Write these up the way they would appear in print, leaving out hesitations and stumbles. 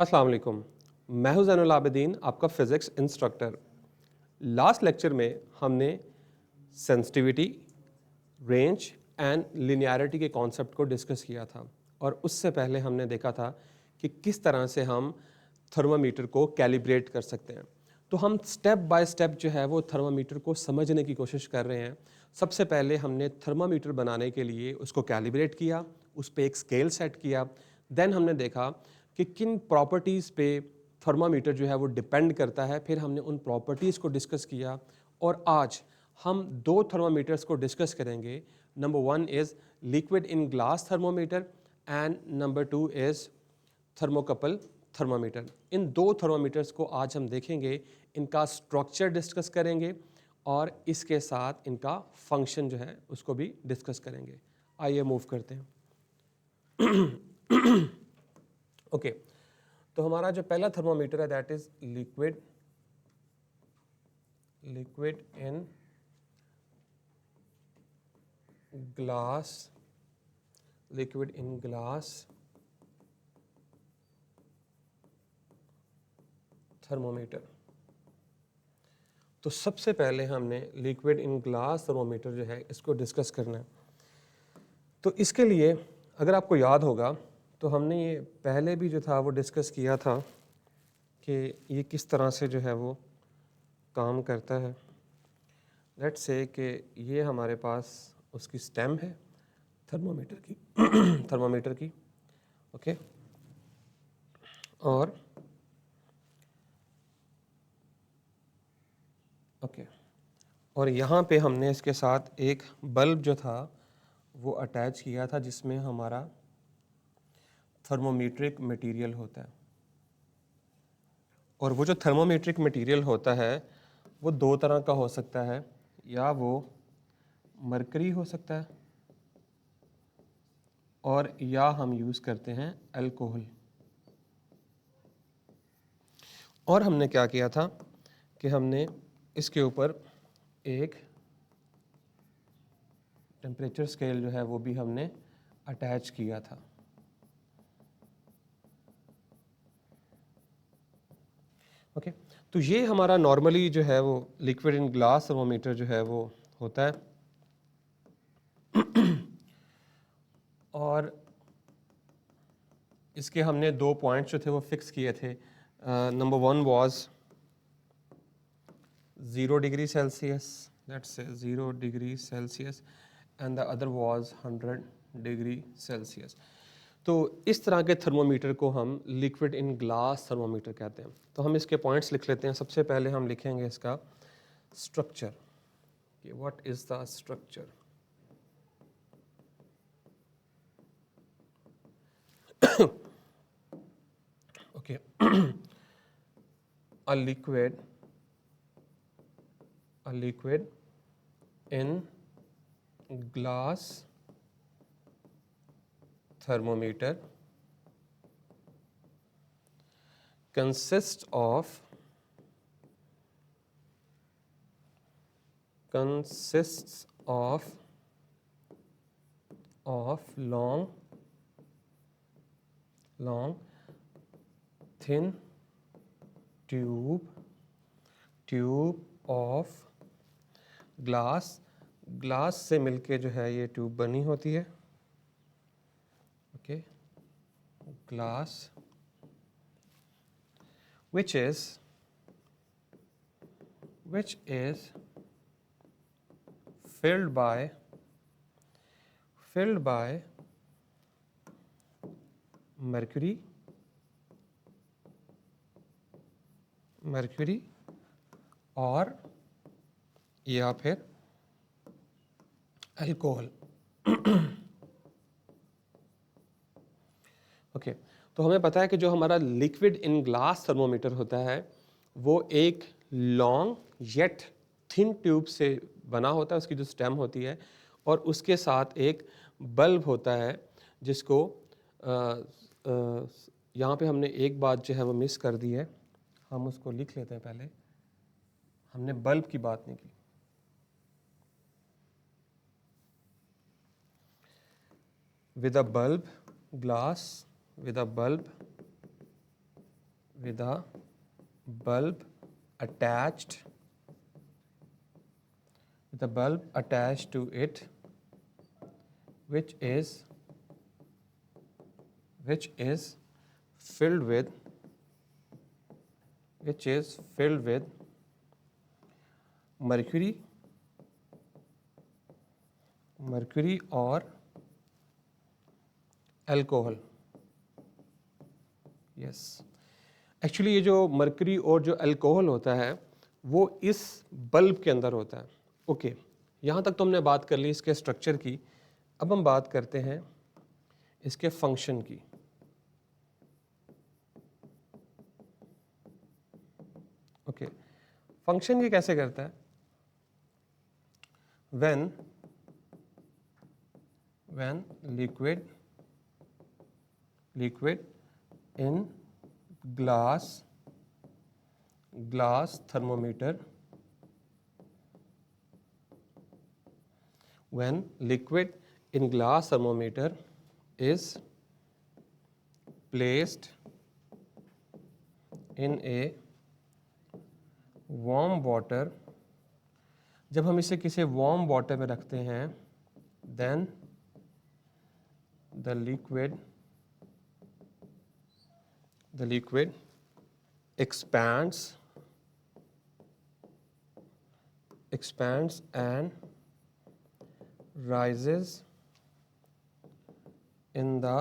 अस्सलाम वालेकुम। मैं हूं ज़ैनुल आबिदीन, आपका फ़िज़िक्स इंस्ट्रक्टर। लास्ट लेक्चर में हमने सेंसिटिविटी, रेंज एंड लिनियरिटी के कॉन्सेप्ट को डिस्कस किया था और उससे पहले हमने देखा था कि किस तरह से हम थर्मामीटर को कैलिब्रेट कर सकते हैं। तो हम स्टेप बाय स्टेप जो है वो थर्मामीटर को समझने की कोशिश कर रहे हैं। सबसे पहले हमने थर्मामीटर बनाने के लिए उसको कैलिब्रेट किया, उस पे एक स्केल सेट किया। देन हमने देखा कि किन प्रॉपर्टीज़ पे थर्मामीटर जो है वो डिपेंड करता है। फिर हमने उन प्रॉपर्टीज़ को डिस्कस किया और आज हम दो थर्मामीटर्स को डिस्कस करेंगे। Number one is liquid in glass thermometer and number two is thermocouple thermometer. इन दो थर्मामीटर्स को आज हम देखेंगे, इनका स्ट्रक्चर डिस्कस करेंगे और इसके साथ इनका फंक्शन जो है उसको भी डिस्कस करेंगे। आइए मूव करते हैं। ओके तो हमारा जो पहला थर्मामीटर है that is liquid in glass thermometer. तो सबसे पहले हमने लिक्विड इन ग्लास थर्मोमीटर जो है इसको डिस्कस करना है। तो इसके लिए अगर आपको याद होगा तो हमने ये पहले भी जो था वो डिस्कस किया था कि ये किस तरह से जो है वो काम करता है। लेट्स से कि ये हमारे पास उसकी स्टेम है थर्मोमीटर की थर्मोमीटर की ओके। और ओके और यहाँ पे हमने इसके साथ एक बल्ब जो था वो अटैच किया था जिसमें हमारा थर्मोमीट्रिक मटेरियल होता है। और वो जो थर्मोमीट्रिक मटेरियल होता है वो दो तरह का हो सकता है, या वो मरकरी हो सकता है और या हम यूज़ करते हैं अल्कोहल। और हमने क्या किया था कि हमने इसके ऊपर एक टेम्परेचर स्केल जो है वो भी हमने अटैच किया था। ओके तो ये हमारा नॉर्मली जो है वो लिक्विड इन ग्लास थर्मोमीटर जो है वो होता है। और इसके हमने दो पॉइंट्स जो थे वो फिक्स किए थे। Number one was 0 degree Celsius, let's say 0 degree Celsius, and the other was 100 degree Celsius. तो इस तरह के थर्मोमीटर को हम लिक्विड इन ग्लास थर्मोमीटर कहते हैं। तो हम इसके पॉइंट्स लिख लेते हैं। सबसे पहले हम लिखेंगे इसका स्ट्रक्चर, कि what is the structure. Okay a liquid in glass thermometer consists of long thin tube of glass से मिलके जो है ये ट्यूब बनी होती है। Okay glass which is filled by mercury और या फिर अल्कोहल। ओके तो हमें पता है कि जो हमारा लिक्विड इन ग्लास थर्मोमीटर होता है वो एक लॉन्ग येट थिन ट्यूब से बना होता है, उसकी जो स्टेम होती है, और उसके साथ एक बल्ब होता है जिसको यहाँ पे हमने एक बात जो है वो मिस कर दी है, हम उसको लिख लेते हैं। पहले हमने बल्ब की बात नहीं की। with a bulb with a bulb attached to it, which is filled with mercury or alcohol. Yes, actually ये जो मरकरी और जो अल्कोहल होता है वो इस बल्ब के अंदर होता है। ओके, यहाँ तक तो हमने बात कर ली इसके स्ट्रक्चर की। अब हम बात करते हैं इसके फंक्शन की। ओके, फंक्शन ये कैसे करता है? when liquid in glass thermometer, when liquid in glass thermometer is placed in a warm water, जब हम इसे किसी वार्म वाटर में रखते हैं, then the liquid expands and rises in the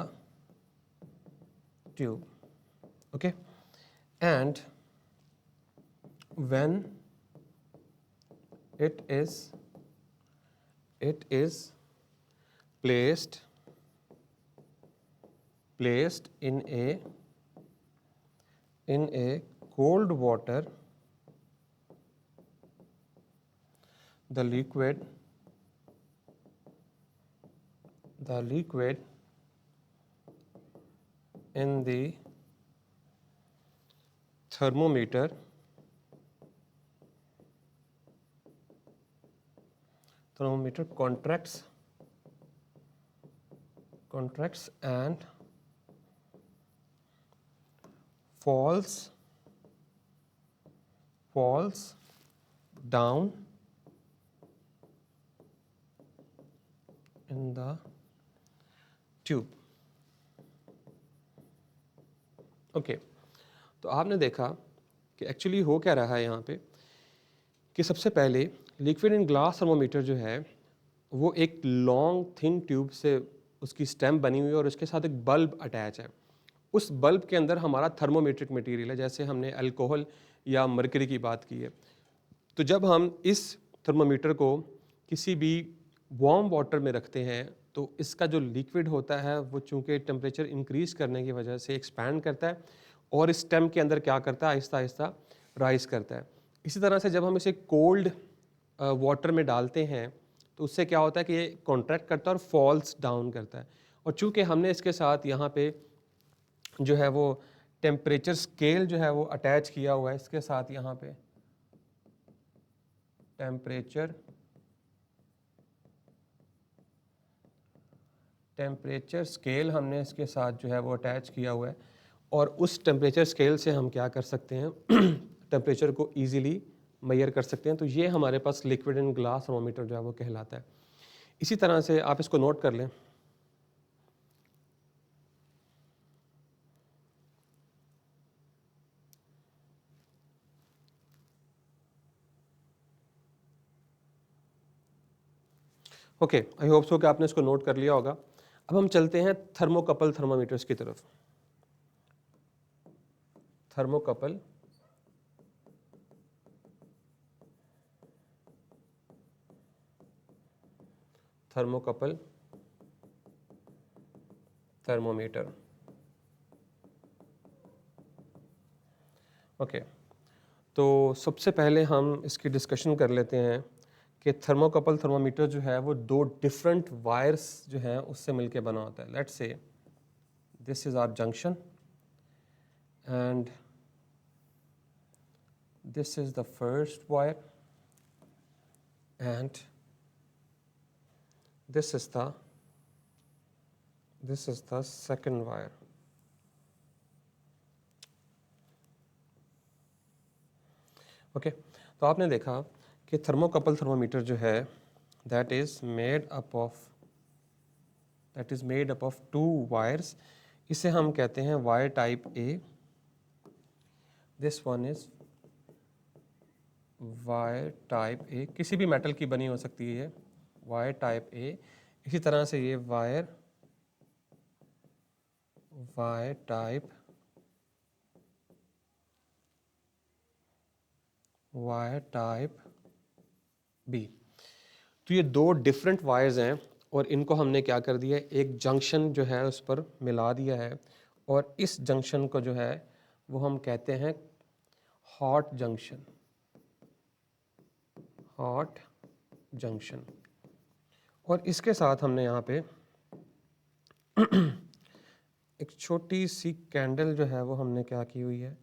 tube. Okay, and when it is placed in a cold water, the liquid in the thermometer contracts and falls down in the tube. Okay, तो आपने देखा कि actually हो क्या रहा है यहाँ पे कि सबसे पहले लिक्विड इन ग्लास थर्मोमीटर जो है वो एक लॉन्ग थिन ट्यूब से उसकी स्टेम बनी हुई है और उसके साथ एक बल्ब अटैच है। उस बल्ब के अंदर हमारा थर्मोमेट्रिक मटेरियल है, जैसे हमने अल्कोहल या मरकरी की बात की है। तो जब हम इस थर्मोमीटर को किसी भी वार्म वाटर में रखते हैं तो इसका जो लिक्विड होता है वो चूंकि टेम्परेचर इंक्रीज करने की वजह से एक्सपैंड करता है और इस स्टेम के अंदर क्या करता है, आहिस्ता आहिस्ता राइज करता है। इसी तरह से जब हम इसे कोल्ड वाटर में डालते हैं तो उससे क्या होता है कि ये कॉन्ट्रैक्ट करता है और फॉल्स डाउन करता है। और चूंकि हमने इसके साथ यहाँ पे जो है वो टेम्परेचर स्केल जो है वो अटैच किया हुआ है, इसके साथ यहाँ पे टेम्परेचर स्केल हमने इसके साथ जो है वो अटैच किया हुआ है और उस टेम्परेचर स्केल से हम क्या कर सकते हैं टेम्परेचर को इजीली मेजर कर सकते हैं। तो ये हमारे पास लिक्विड इन ग्लास थर्मोमीटर जो है वो कहलाता है। इसी तरह से आप इसको नोट कर लें। ओके, आई होप सो कि आपने इसको नोट कर लिया होगा। अब हम चलते हैं थर्मोकपल थर्मामीटर्स की तरफ। Thermocouple thermometer. ओके, तो सबसे पहले हम इसकी डिस्कशन कर लेते हैं कि थर्मोकपल थर्मोमीटर जो है वो दो डिफरेंट वायर्स जो हैं उससे मिलके बना होता है। Let's say this is our junction and this is the first wire and this is the second wire. Okay, तो आपने देखा कि थर्मोकपल थर्मोमीटर जो है that is made up of two wires. इसे हम कहते हैं wire type A, this one is wire type A, किसी भी मेटल की बनी हो सकती है वायर टाइप ए। इसी तरह से ये वायर टाइप बी। तो ये दो डिफरेंट वायर्स हैं और इनको हमने क्या कर दिया है, एक जंक्शन जो है उस पर मिला दिया है और इस जंक्शन को जो है वो हम कहते हैं हॉट जंक्शन। और इसके साथ हमने यहाँ पे एक छोटी सी कैंडल जो है वो हमने क्या की हुई है,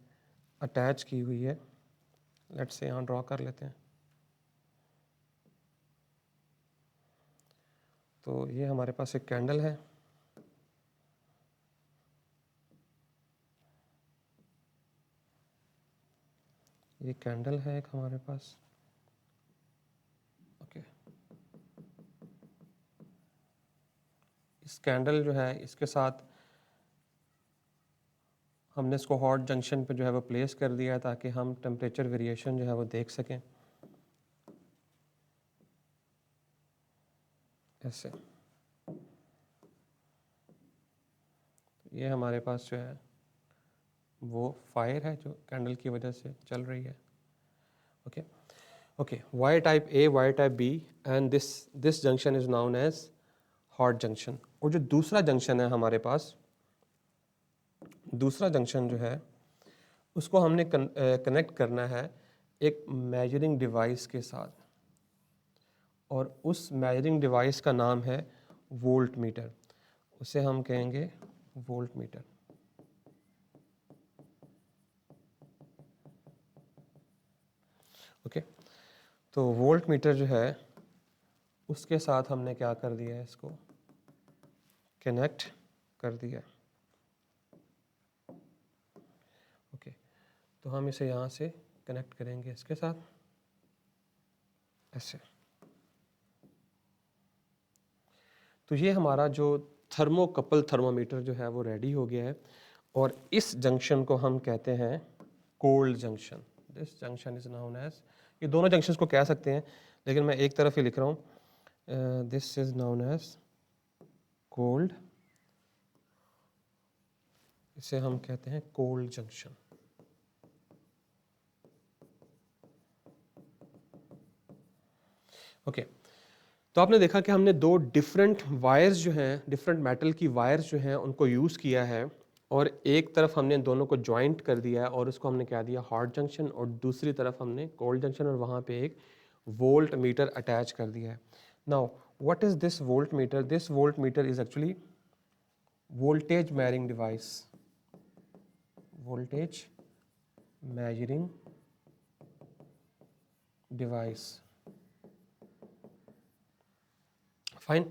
अटैच की हुई है। लेट्स से यहाँ ड्रॉ कर लेते हैं। तो ये हमारे पास एक कैंडल है, ये कैंडल है एक हमारे पास। ओके, इस कैंडल जो है इसके साथ हमने इसको हॉट जंक्शन पे जो है वो प्लेस कर दिया है ताकि हम टेम्परेचर वेरिएशन जो है वो देख सकें ऐसे। ये हमारे पास जो है वो फायर है जो कैंडल की वजह से चल रही है। Okay okay, wire type A, wire type B, and this junction is known as hot junction. और जो दूसरा जंक्शन है हमारे पास, दूसरा जंक्शन जो है उसको हमने कनेक्ट करना है एक मेजरिंग डिवाइस के साथ और उस मेजरिंग डिवाइस का नाम है वोल्ट मीटर। उसे हम कहेंगे वोल्ट मीटर। ओके, तो वोल्ट मीटर जो है उसके साथ हमने क्या कर दिया है, इसको कनेक्ट कर दिया। ओके, तो हम इसे यहाँ से कनेक्ट करेंगे इसके साथ ऐसे। तो ये हमारा जो थर्मोकपल थर्मोमीटर जो है वो रेडी हो गया है और इस जंक्शन को हम कहते हैं cold junction. This junction is known as, ये दोनों जंक्शंस को कह सकते हैं लेकिन मैं एक तरफ ही लिख रहा हूँ। This is known as cold, इसे हम कहते हैं कोल्ड जंक्शन। ओके, तो आपने देखा कि हमने दो डिफरेंट वायर्स जो हैं, डिफरेंट मेटल की वायर्स जो हैं उनको यूज़ किया है और एक तरफ हमने दोनों को जॉइंट कर दिया है और उसको हमने क्या दिया, हॉट जंक्शन, और दूसरी तरफ हमने कोल्ड जंक्शन और वहाँ पे एक वोल्ट मीटर अटैच कर दिया है। Now what is this volt meter? This volt meter is actually voltage measuring device, voltage measuring device. Fine.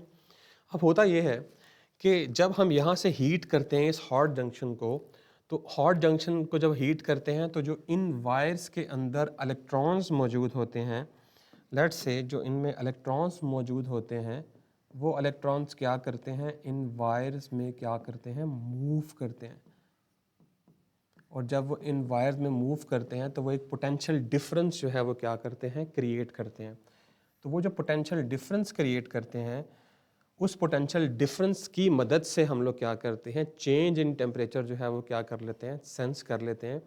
अब होता यह है कि जब हम यहाँ से हीट करते हैं इस हॉट जंक्शन को, तो हॉट जंक्शन को जब हीट करते हैं तो जो इन वायर्स के अंदर इलेक्ट्रॉन्स मौजूद होते हैं, लेट्स से जो इनमें इलेक्ट्रॉन्स मौजूद होते हैं, वो इलेक्ट्रॉन्स क्या करते हैं, इन वायर्स में क्या करते हैं, मूव करते हैं। और जब वो इन वायर्स में मूव करते हैं तो वो एक पोटेंशियल डिफरेंस जो है वो क्या करते हैं, क्रिएट करते हैं। तो वो जो पोटेंशियल डिफरेंस क्रिएट करते हैं, उस पोटेंशियल डिफरेंस की मदद से हम लोग क्या करते हैं, चेंज इन टेम्परेचर जो है वो क्या कर लेते हैं, सेंस कर लेते हैं।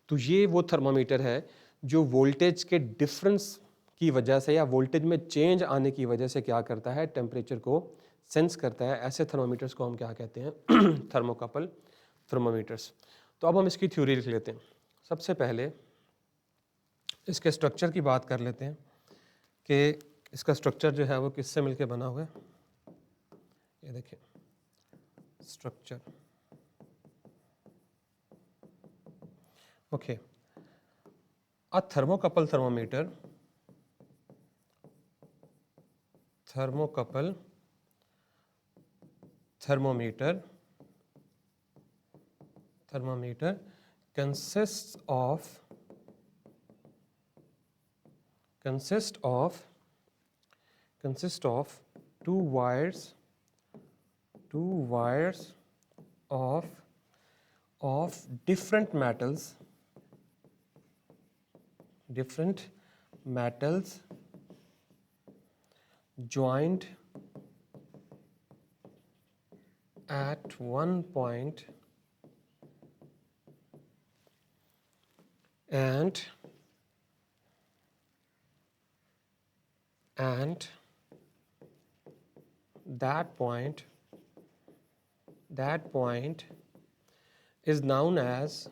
तो ये वो थर्मामीटर है जो वोल्टेज के डिफरेंस की वजह से या वोल्टेज में चेंज आने की वजह से क्या करता है, टेम्परेचर को सेंस करता है। ऐसे थर्मामीटर्स को हम क्या कहते हैं, थर्मोकपल थर्मामीटर्स। तो अब हम इसकी थ्योरी लिख लेते हैं। सबसे पहले इसके स्ट्रक्चर की बात कर लेते हैं कि इसका स्ट्रक्चर जो है वो किससे मिलके बना हुआ है। ये देखिए structure. Okay, uh thermocouple thermometer, thermocouple thermometer consists of consist of two wires of different metals joined at one point and that point is known as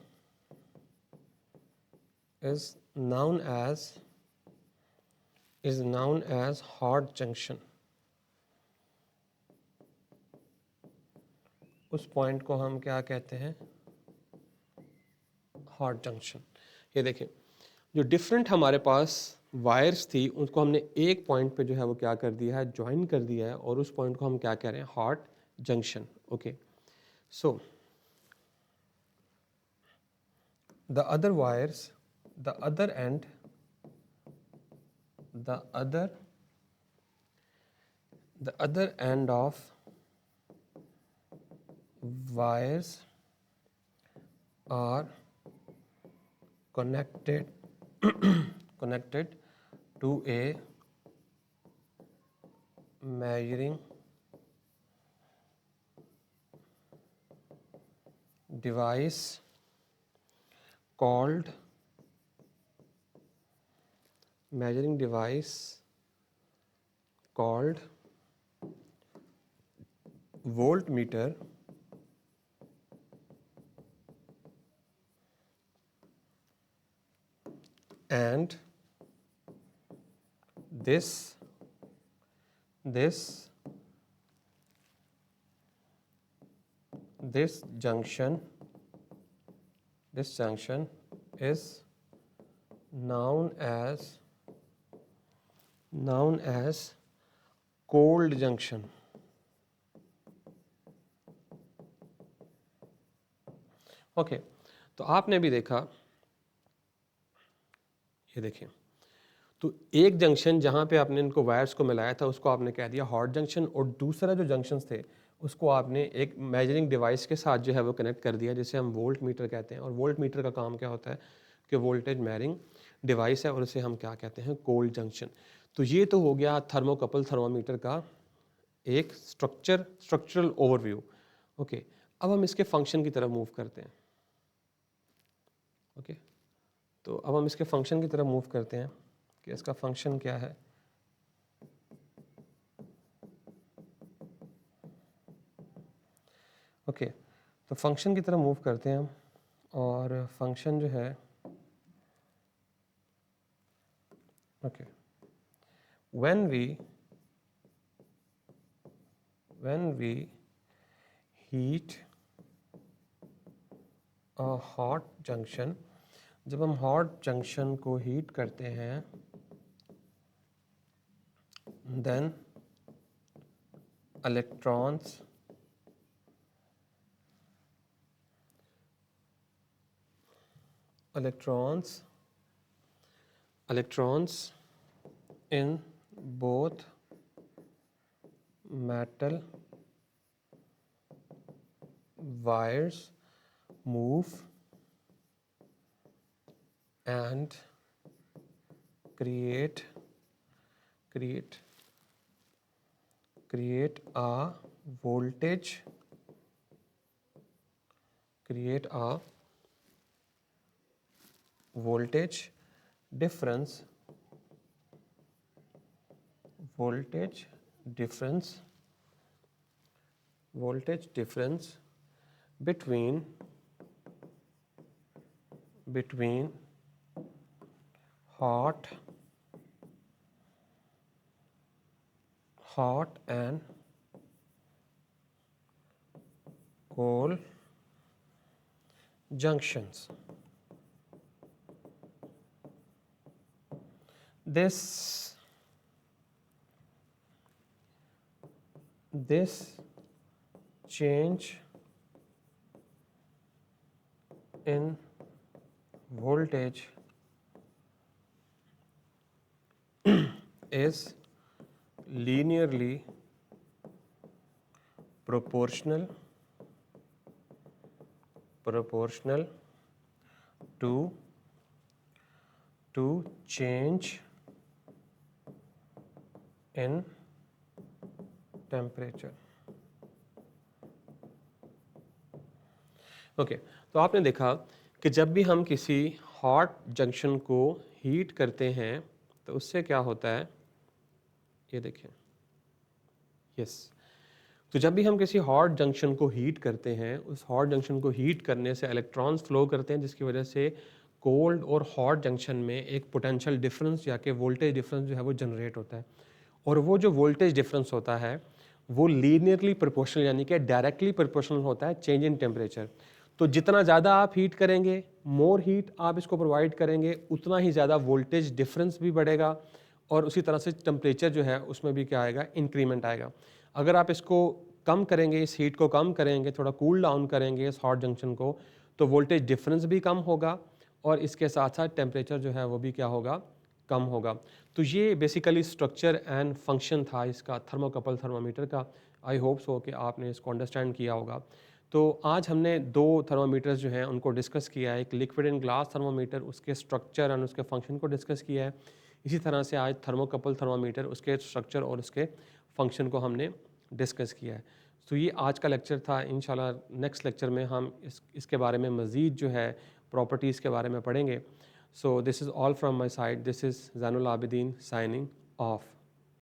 hot junction. उस पॉइंट को हम क्या कहते हैं? Hot junction. ये देखें, जो different हमारे पास वायर्स थी उनको हमने एक पॉइंट पे जो है वो क्या कर दिया है, ज्वाइन कर दिया है, और उस पॉइंट को हम क्या कह रहे हैं? Hot junction. Okay, so the other wires, the other end of wires are connected to a measuring device called voltmeter, and this junction is known as cold junction. Okay, तो आपने भी देखा, ये देखें, तो एक जंक्शन जहाँ पे आपने इनको वायर्स को मिलाया था उसको आपने कह दिया हॉट जंक्शन, और दूसरा जो जंक्शंस थे उसको आपने एक मेजरिंग डिवाइस के साथ जो है वो कनेक्ट कर दिया, जिसे हम वोल्ट मीटर कहते हैं. और वोल्ट मीटर का काम क्या होता है कि वोल्टेज मेजरिंग डिवाइस है, और उसे हम क्या कहते हैं? Cold junction. तो ये तो हो गया थर्मोकपल थर्मामीटर का एक स्ट्रक्चरल ओवरव्यू. ओके, अब हम इसके फंक्शन की तरफ मूव करते हैं. ओके, तो अब हम इसके फंक्शन की तरफ मूव करते हैं कि इसका फंक्शन क्या है. ओके, तो फंक्शन की तरफ मूव करते हैं हम, और फंक्शन जो है, okay, when we heat a hot junction, जब हम हॉट जंक्शन को हीट करते हैं, then electrons in both metal wires move and create a voltage difference between hot and cold junctions. This change in voltage is linearly proportional to change in temperature. Okay तो आपने देखा कि जब भी हम किसी हॉट जंक्शन को heat करते हैं तो उससे क्या होता है, ये देखें, यस तो जब भी हम किसी हॉट जंक्शन को हीट करते हैं, उस हॉट जंक्शन को हीट करने से इलेक्ट्रॉन्स फ्लो करते हैं, जिसकी वजह से कोल्ड और हॉट जंक्शन में एक पोटेंशियल डिफरेंस या कि वोल्टेज डिफरेंस जो है वो जनरेट होता है। और वो जो वोल्टेज डिफरेंस होता है वो लीनियरली प्रोपोर्शनल यानी कि डायरेक्टली प्रोपोर्शनल होता है चेंज इन टेम्परेचर। तो जितना ज़्यादा आप हीट करेंगे, मोर हीट आप इसको प्रोवाइड करेंगे, उतना ही ज़्यादा वोल्टेज डिफरेंस भी बढ़ेगा और उसी तरह से टेम्परेचर जो है उसमें भी क्या आएगा, इंक्रीमेंट आएगा। अगर आप इसको कम करेंगे, इस हीट को कम करेंगे, थोड़ा कूल डाउन करेंगे इस हॉट जंक्शन को, तो वोल्टेज डिफरेंस भी कम होगा और इसके साथ साथ टेम्परेचर जो है वो भी क्या होगा, कम होगा। तो ये बेसिकली स्ट्रक्चर एंड फंक्शन था इसका थर्मोकपल थर्मामीटर का। आई होप सो कि आपने इसको अंडरस्टैंड किया होगा। तो आज हमने दो थर्मामीटर्स जो हैं उनको डिस्कस किया है, एक लिक्विड एंड ग्लास थर्मामीटर, उसके स्ट्रक्चर एंड उसके फंक्शन को डिस्कस किया है। इसी तरह से आज थर्मोकपल थर्मामीटर, उसके स्ट्रक्चर और उसके फंक्शन को हमने डिस्कस किया है। तो ये आज का लेक्चर था। इंशाल्लाह नेक्स्ट लेक्चर में हम इसके बारे में मज़ीद जो है प्रॉपर्टीज़ के बारे में पढ़ेंगे। So this is all from my side. This is Zainul Abidin signing off.